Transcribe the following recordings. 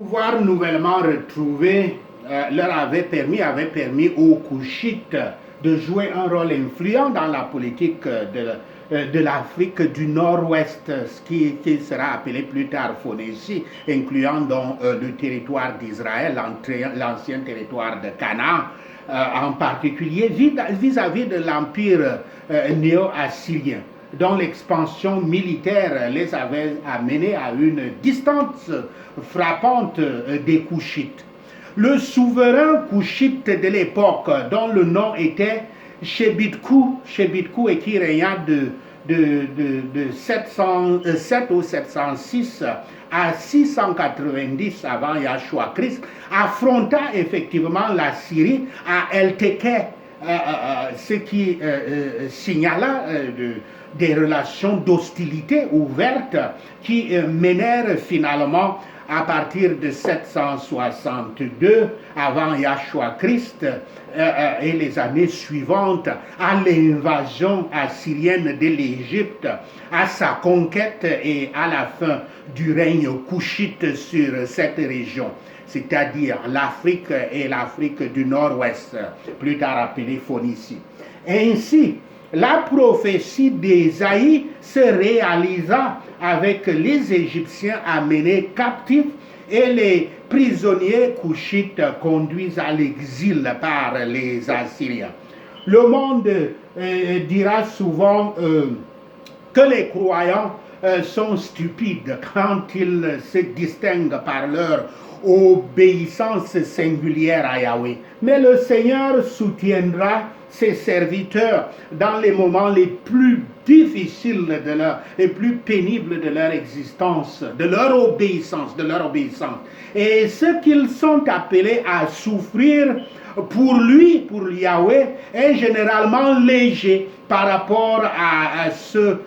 Pouvoir nouvellement retrouvé avait permis aux Couchites de jouer un rôle influent dans la politique de l'Afrique du Nord-Ouest, ce qui sera appelé plus tard Phonécie, incluant donc le territoire d'Israël, l'ancien territoire de Canaan, en particulier vis-à-vis de l'empire néo-assyrien, dont l'expansion militaire les avait amenés à une distance frappante des Couchites. Le souverain couchite de l'époque, dont le nom était Shebitku et qui régna de 707 ou 706 à 690 avant Yahshua Christ, affronta effectivement la Syrie à El Teke, ce qui signala des relations d'hostilité ouvertes qui menèrent finalement à partir de 762 avant Yahshua Christ et les années suivantes à l'invasion assyrienne de l'Égypte, à sa conquête et à la fin du règne couchite sur cette région, c'est-à-dire l'Afrique et l'Afrique du Nord-Ouest, plus tard appelée Phonécie. Ainsi, la prophétie d'Ésaïe se réalisa avec les Égyptiens amenés captifs et les prisonniers couchites conduits à l'exil par les Assyriens. Le monde dira souvent que les croyants sont stupides quand ils se distinguent par leur obéissance singulière à Yahweh. Mais le Seigneur soutiendra ses serviteurs dans les moments les plus difficiles les plus pénibles de leur existence, de leur obéissance. Et ce qu'ils sont appelés à souffrir pour lui, pour Yahweh, est généralement léger par rapport à ce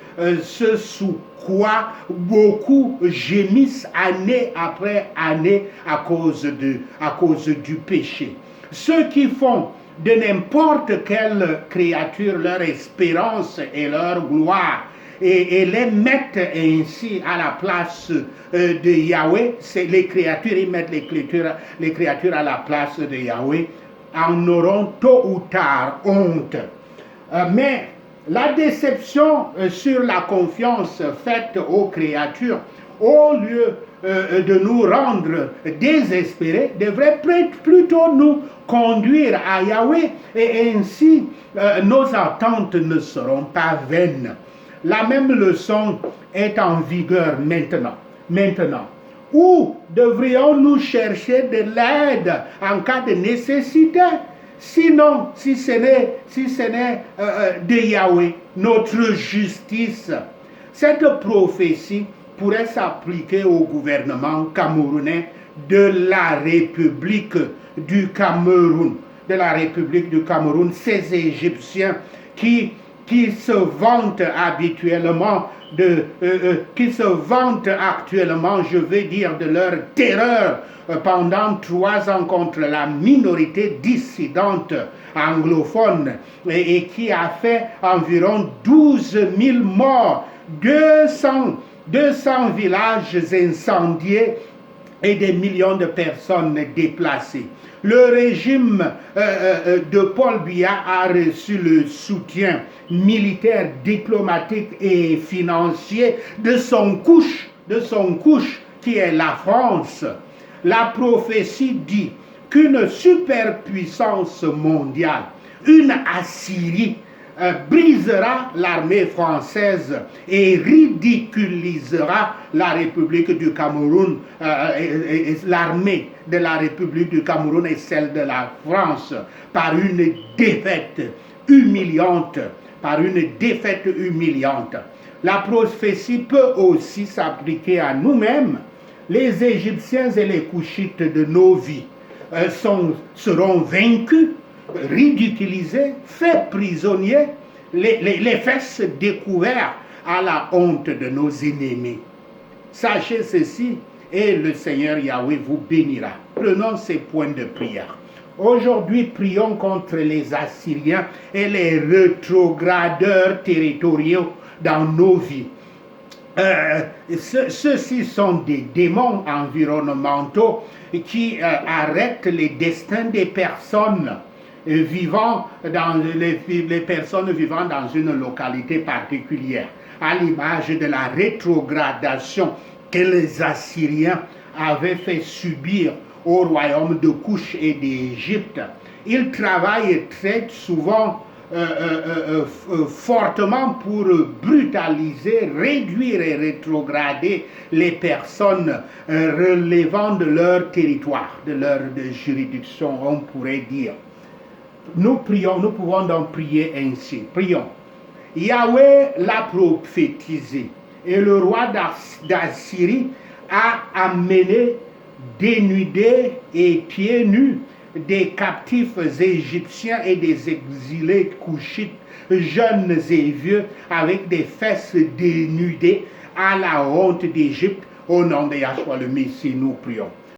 sous quoi beaucoup gémissent année après année à cause du péché. Ceux qui font de n'importe quelle créature leur espérance et leur gloire et les mettent ainsi à la place de Yahweh, c'est les créatures, ils mettent les créatures à la place de Yahweh, en auront tôt ou tard honte. Mais la déception sur la confiance faite aux créatures, au lieu de nous rendre désespérés, devrait plutôt nous conduire à Yahweh, et ainsi nos attentes ne seront pas vaines. La même leçon est en vigueur maintenant. Où devrions-nous chercher de l'aide en cas de nécessité? Sinon, si ce n'est de Yahweh, notre justice. Cette prophétie pourrait s'appliquer au gouvernement camerounais de la République du Cameroun. Ces Égyptiens qui se vantent habituellement actuellement, je vais dire, de leur terreur pendant 3 ans contre la minorité dissidente anglophone et qui a fait environ 12 000 morts, 200 villages incendiés et des millions de personnes déplacées. Le régime de Paul Biya a reçu le soutien militaire, diplomatique et financier de son couche qui est la France. La prophétie dit qu'une superpuissance mondiale, une Assyrie, brisera l'armée française et ridiculisera la République du Cameroun, l'armée de la République du Cameroun et celle de la France par une défaite humiliante. La prophétie peut aussi s'appliquer à nous-mêmes. Les Égyptiens et les Couchites de nos vies seront vaincus, ridiculisés, faits prisonniers, les fesses découvertes à la honte de nos ennemis. Sachez ceci et le Seigneur Yahweh vous bénira. Prenons ces points de prière. Aujourd'hui, prions contre les Assyriens et les rétrogradeurs territoriaux dans nos vies. Ceux-ci sont des démons environnementaux qui arrêtent les destins des personnes vivant dans les personnes vivant dans une localité particulière, à l'image de la rétrogradation que les Assyriens avaient fait subir au royaume de Couche et d'Égypte. Ils travaillent très souvent fortement pour brutaliser, réduire et rétrograder les personnes relevant de leur territoire, de leur juridiction, on pourrait dire. Nous prions, nous pouvons donc prier ainsi. Prions. Yahweh l'a prophétisé et le roi d'Assyrie a amené dénudés et pieds nus des captifs égyptiens et des exilés couchites, jeunes et vieux, avec des fesses dénudées à la honte d'Égypte. Au nom de Yahshua le Messie, nous prions.